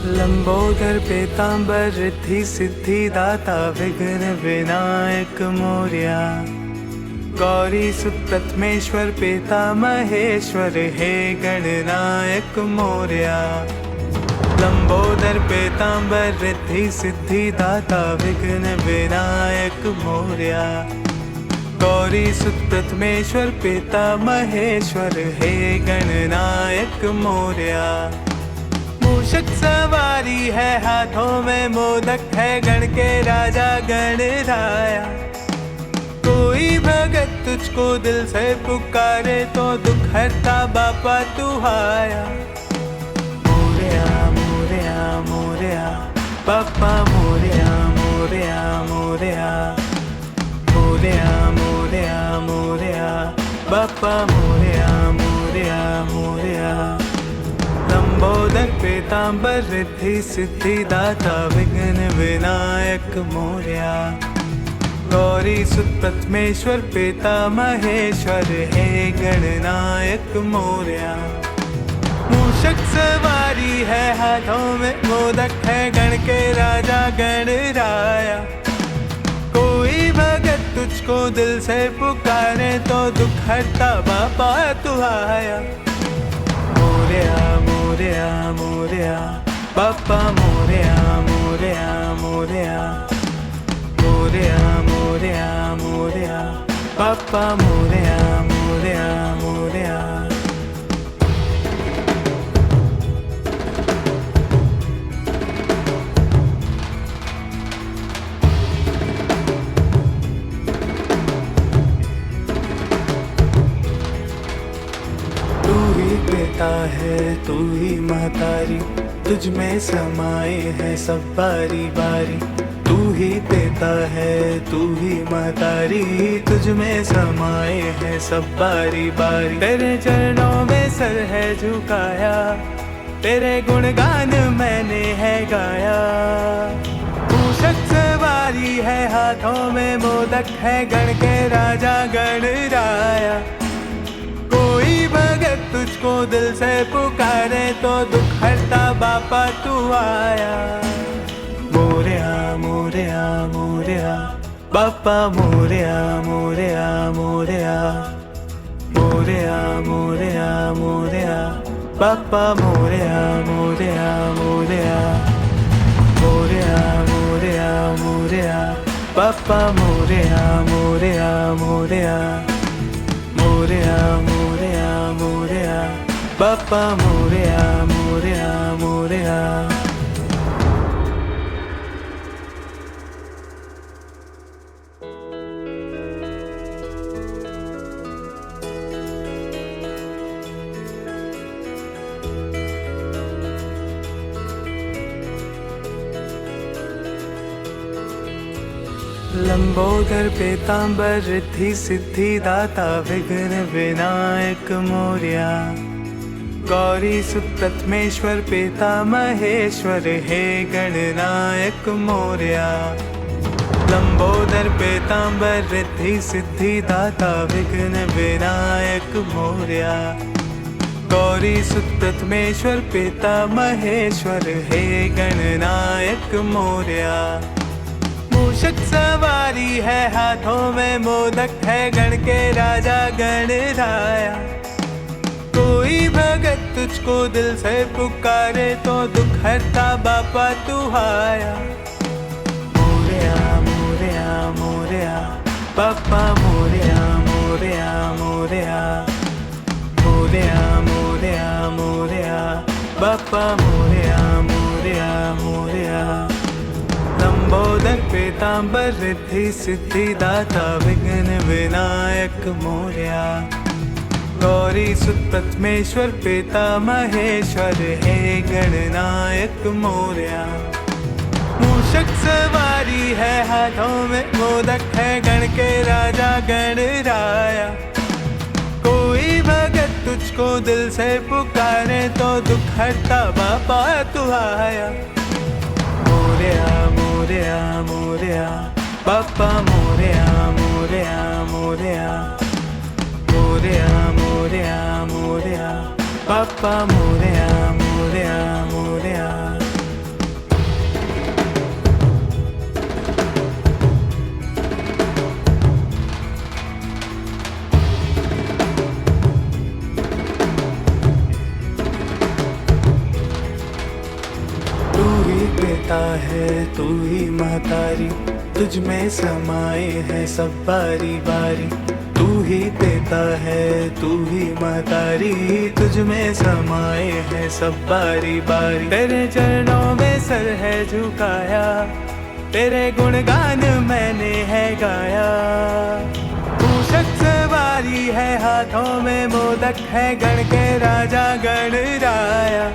लंबोदर पीतांबर रिद्धि सिद्धि दाता विघ्न विनायक मोरया। गौरी सुत प्रथमेश्वर पिता महेश्वर हे गणनायक मोरया। लंबोदर पीतांबर रिद्धि सिद्धि दाता विघ्न विनायक मोरया। गौरी सुत प्रथमेश्वर पिता महेश्वर हे गणनायक मोरया। मूषक सवारी है हाथों में मोदक है गण के राजा गणराया। कोई भगत तुझको दिल से पुकारे तो दुख हरता बापा तू आया। मोरया मोरया मोरया बापा मोरया मोरया मोरया। मोरया मोरया मोरया बापा मोरया मोरया मोरया। लंबोदर पीतांबर रिद्धि सिद्धि दाता विघ्न विनायक मोरया। गौरी सुत प्रथमेश्वर पिता महेश्वर हे गणनायक मोरया। मूषक सवारी है हाथों में मोदक है गण के राजा गणराया। कोई भगत तुझको दिल से पुकारे तो दुख हरता बापा तू आया। मोरया मोरया मोरया बापा मोरया मोरया मोरया। मोरया मोरया मोरया बापा मोरया मोरया मोरया। तू ही पिता है तू ही महतारी, तुझ में समाए है सब बारी बारी। तू ही पिता है तू ही महतारी, तुझ में समाए है सब बारी बारी। तेरे चरणों में सर है झुकाया, तेरे गुणगान मैंने है गाया। मूषक सवारी है हाथों में मोदक है गण के राजा गणराया। कोई भगत तुझको दिल से पुकारे तो दुख हरता बापा तू आया। मोरया मोरया मोरया बापा मोरया मोरया मोरया। मोरया मोरया मोरया बापा मोरया मोरया मोरया। मोरया मोरया मोरया बापा मोरया मोरया मोरया। मोरया मोरया मोरया बापा मोरया मोरया मोरया। लंबोदर पीतांबर रिद्धि सिद्धि दाता विघ्न विनायक मोरया। गौरी सुत प्रथमेश्वर पिता महेश्वर हे गणनायक मोरया। लंबोदर पीतांबर रिद्धि सिद्धि दाता विघ्न विनायक मोरया। गौरी सुत प्रथमेश्वर पिता महेश्वर हे गणनायक मोरया। मूषक सवारी है हाथों में मोदक है गण के राजा गणराया। कोई भगत तुझको दिल से पुकारे तो दुख हरता बापा तू आया। मोरया मोरया मोरया बापा मोरया मोरया मोरया। मोरया मोरया मोरया बापा मोरया मोरया मोरया। लंबोदर पीतांबर रिद्धि सिद्धि दाता विघ्न विनायक मोरया। गौरी सुत प्रथमेश्वर पिता महेश्वर हे गणनायक मोरया। मूषक सवारी है हाथों में मोदक है गण के राजा गणराया। कोई भगत तुझको दिल से पुकारे तो दुख हरता बापा तू आया। मोरया मोरया मोरया बापा मोरया मोरया मोरया। मोरया मोरया मोरया बापा मोरया मोरया मोरया। पिता है तू ही महतारी, तुझ में समाए है सब बारी बारी। तू ही पिता है तू ही महतारी, तुझ में समाए है सब बारी बारी। तेरे चरणों में सर है झुकाया, तेरे गुणगान मैंने है गाया। मूषक सवारी है हाथों में मोदक है, गण के राजा गणराया।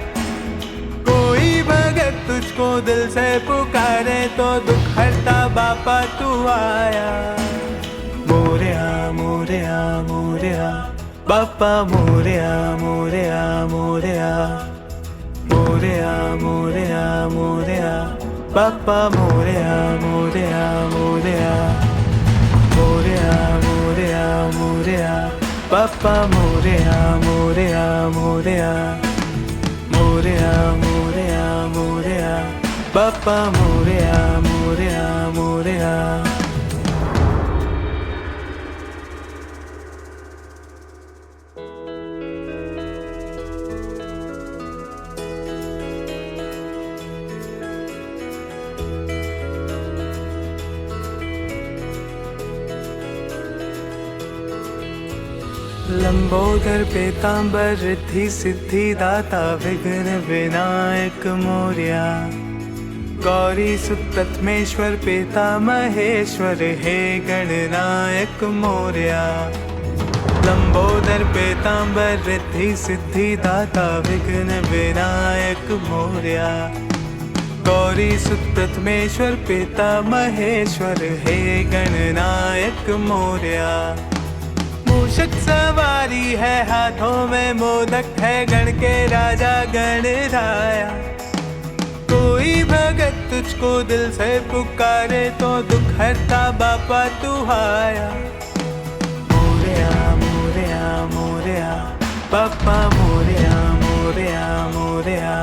कोई भगत तुझको दिल से पुकारे तो दुख हरता बापा तू आया। मोरया मोरया मोरया बापा मोरया मोरया मोरया। मोरया मोरया मोरया बापा मोरया मोरया मोरया। मोरया मोरया मोरया बापा मोरया मोरया मोरया। मोरया मोरया मोरया बापा मोरया मोरया मोरया। लंबोदर पीतांबर रिद्धि सिद्धि दाता विघ्न विनायक मोरया। गौरी सुत प्रथमेश्वर पिता महेश्वर हे गणनायक मोरया। लंबोदर पीतांबर रिद्धि सिद्धि दाता विघ्न विनायक मोरया। गौरी सुत प्रथमेश्वर पिता महेश्वर हे गणनायक मोरया। मूषक सवारी है हाथों में मोदक है, गण के राजा गणराया। कोई भगत तुझको दिल से पुकारे तो दुख हरता बापा तू आया। मोरया मोरया मोरया बापा मोरया मोरया मोरया।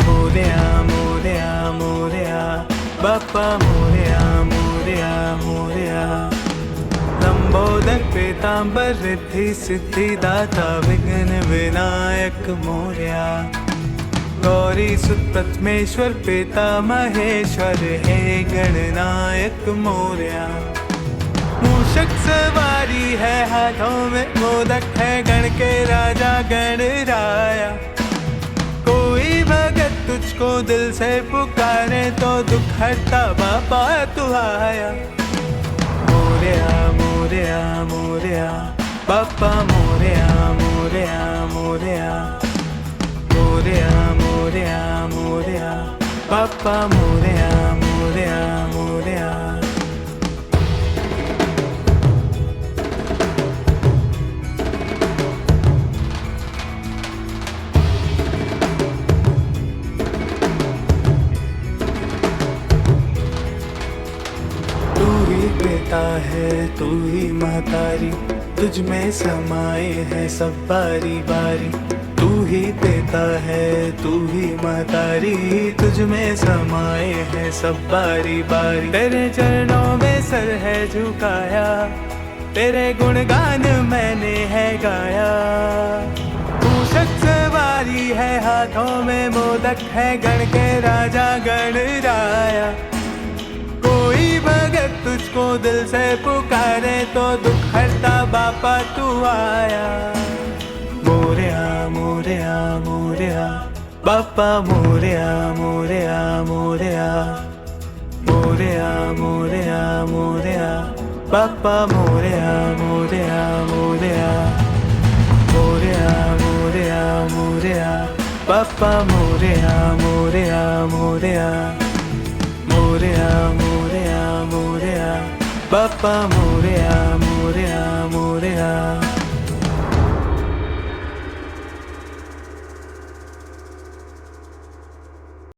मोरया मोरया मोरया बापा मोरया मोरया मोरया। लंबोदर पीतांबर रिद्धि सिद्धि दाता विघ्न विनायक मोरया। गौरी सुत प्रथमेश्वर पिता महेश्वर हे गणनायक मोरया। मूषक सवारी है हाथों में मोदक है, गण के राजा गणराया। कोई भगत तुझको दिल से पुकारे तो दुख हरता बापा तू आया। मोरया मोरया मोरया बापा मोरया मोरया मोरया। मोरया मोरया मोरया बापा मोरया मोरया मोरया। पिता है तू ही महतारी, तुझ में समाए है सब बारी बारी। तू ही पिता है तू ही महतारी, तुझ में समाए है सब बारी बारी। तेरे चरणों में सर है झुकाया, तेरे गुणगान मैंने है गाया। मूषक सवारी है हाथों में मोदक है, गण के राजा गणराया। कोई भगत तुझको दिल से पुकारे तो दुख हरता बापा तू आया। मोरया मोरया मोरया बापा मोरया मोरया मोरया। मोरया मोरया मोरया बापा मोरया मोरया मोरया। मोरया मोरया मोरया बापा मोरया मोरया मोरया। मोरया मोरया मोरया बापा मोरया मोरया मोरया।